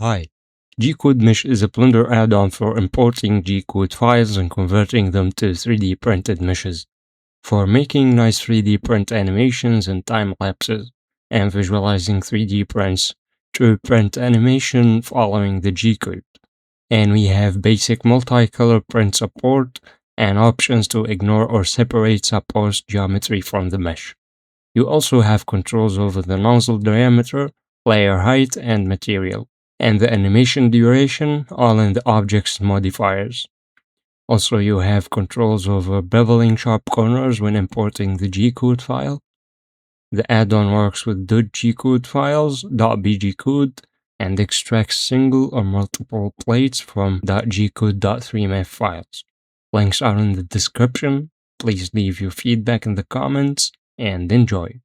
Hi. Gcode Mesh is a Blender add-on for importing Gcode files and converting them to 3D printed meshes, for making nice 3D print animations and time lapses, and visualizing 3D prints through print animation following the Gcode. And we have basic multicolor print support and options to ignore or separate supposed geometry from the mesh. You also have controls over the nozzle diameter, layer height, and material, and the animation duration, all in the object's modifiers. Also, you have controls over beveling sharp corners when importing the Gcode file. The add-on works with .gcode files, .bgcode, and extracts single or multiple plates from .gcode.3map files. Links are in the description. Please leave your feedback in the comments and enjoy.